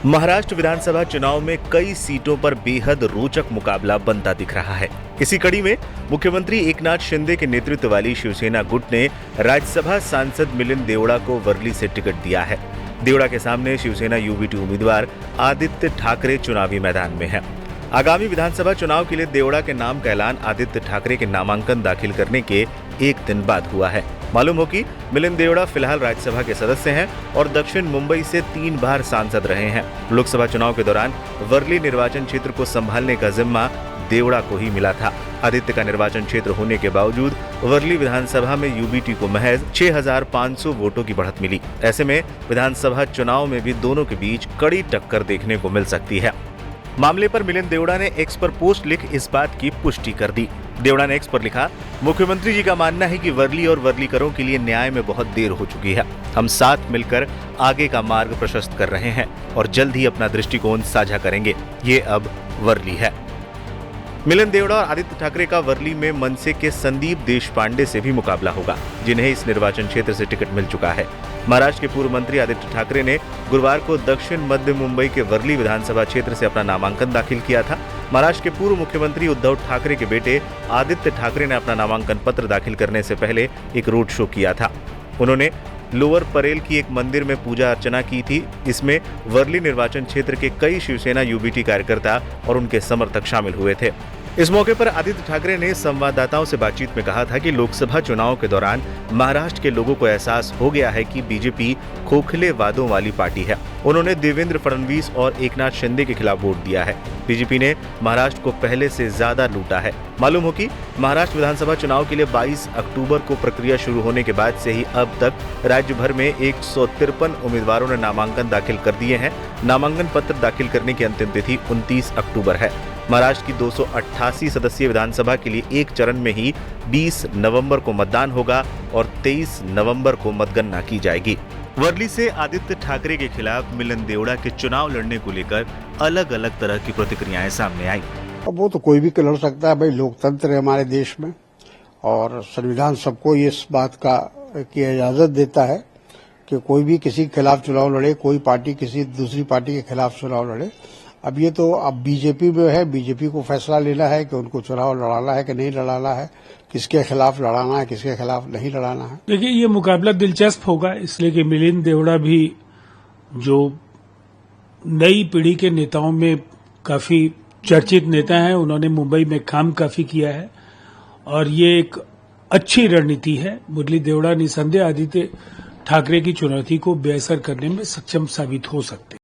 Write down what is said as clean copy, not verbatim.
महाराष्ट्र विधानसभा चुनाव में कई सीटों पर बेहद रोचक मुकाबला बनता दिख रहा है। इसी कड़ी में मुख्यमंत्री एकनाथ शिंदे के नेतृत्व वाली शिवसेना गुट ने राज्यसभा सांसद मिलिंद देवड़ा को वर्ली से टिकट दिया है। देवड़ा के सामने शिवसेना यूबीटी उम्मीदवार आदित्य ठाकरे चुनावी मैदान में है। आगामी विधानसभा चुनाव के लिए देवड़ा के नाम का ऐलान आदित्य ठाकरे के नामांकन दाखिल करने के एक दिन बाद हुआ है। मालूम हो कि मिलिंद देवड़ा फिलहाल राज्यसभा के सदस्य हैं और दक्षिण मुंबई से 3 बार सांसद रहे हैं। लोकसभा चुनाव के दौरान वर्ली निर्वाचन क्षेत्र को संभालने का जिम्मा देवड़ा को ही मिला था। आदित्य का निर्वाचन क्षेत्र होने के बावजूद वर्ली विधानसभा में यूबीटी को महज 6500 वोटों की बढ़त मिली। ऐसे में विधानसभा चुनाव में भी दोनों के बीच कड़ी टक्कर देखने को मिल सकती है। मामले पर मिलिंद देवड़ा ने एक्स पर पोस्ट लिख इस बात की पुष्टि कर दी। देवड़ा ने एक्स पर लिखा, मुख्यमंत्री जी का मानना है कि वर्ली और वर्लीकरों के लिए न्याय में बहुत देर हो चुकी है। हम साथ मिलकर आगे का मार्ग प्रशस्त कर रहे हैं और जल्द ही अपना दृष्टिकोण साझा करेंगे। ये अब वर्ली है। मिलिंद देवड़ा और आदित्य ठाकरे का वर्ली में मनसे के संदीप देशपांडे से भी मुकाबला होगा, जिन्हें इस निर्वाचन क्षेत्र से टिकट मिल चुका है। महाराष्ट्र के पूर्व मंत्री आदित्य ठाकरे ने गुरुवार को दक्षिण मध्य मुंबई के वर्ली विधानसभा क्षेत्र से अपना नामांकन दाखिल किया था। महाराष्ट्र के पूर्व मुख्यमंत्री उद्धव ठाकरे के बेटे आदित्य ठाकरे ने अपना नामांकन पत्र दाखिल करने से पहले एक रोड शो किया था। उन्होंने लोअर परेल की एक मंदिर में पूजा अर्चना की थी। इसमें वर्ली निर्वाचन क्षेत्र के कई शिवसेना यूबीटी कार्यकर्ता और उनके समर्थक शामिल हुए थे। इस मौके पर आदित्य ठाकरे ने संवाददाताओं से बातचीत में कहा था कि लोकसभा चुनाव के दौरान महाराष्ट्र के लोगों को एहसास हो गया है कि बीजेपी खोखले वादों वाली पार्टी है। उन्होंने देवेंद्र फडणवीस और एकनाथ शिंदे के खिलाफ वोट दिया है। बीजेपी ने महाराष्ट्र को पहले से ज्यादा लूटा है। मालूम हो कि महाराष्ट्र विधानसभा चुनाव के लिए 22 अक्टूबर को प्रक्रिया शुरू होने के बाद से ही अब तक राज्य भर में 153 उम्मीदवारों ने नामांकन दाखिल कर दिए हैं। नामांकन पत्र दाखिल करने की अंतिम तिथि 29 अक्टूबर है। महाराष्ट्र की 288 सदस्यीय विधानसभा के लिए एक चरण में ही 20 नवंबर को मतदान होगा और 23 नवंबर को मतगणना की जाएगी। वर्ली से आदित्य ठाकरे के खिलाफ मिलिंद देवड़ा के चुनाव लड़ने को लेकर अलग अलग तरह की प्रतिक्रियाएं सामने आई। अब वो तो कोई भी लड़ सकता है भाई, लोकतंत्र है हमारे देश में और संविधान सबको इस बात की इजाजत देता है कि कोई भी किसी के खिलाफ चुनाव लड़े, कोई पार्टी किसी दूसरी पार्टी के खिलाफ चुनाव लड़े। अब ये तो अब बीजेपी में है, बीजेपी को फैसला लेना है कि उनको चुनाव लड़ाना है कि नहीं लड़ाना है, किसके खिलाफ लड़ाना है, किसके खिलाफ नहीं लड़ाना है। देखिए, ये मुकाबला दिलचस्प होगा इसलिए कि मिलिंद देवड़ा भी जो नई पीढ़ी के नेताओं में काफी चर्चित नेता हैं, उन्होंने मुंबई में काम काफी किया है और ये एक अच्छी रणनीति है। मुरली देवड़ा निसंदेह आदित्य ठाकरे की चुनौती को बेअसर करने में सक्षम साबित हो सकते हैं।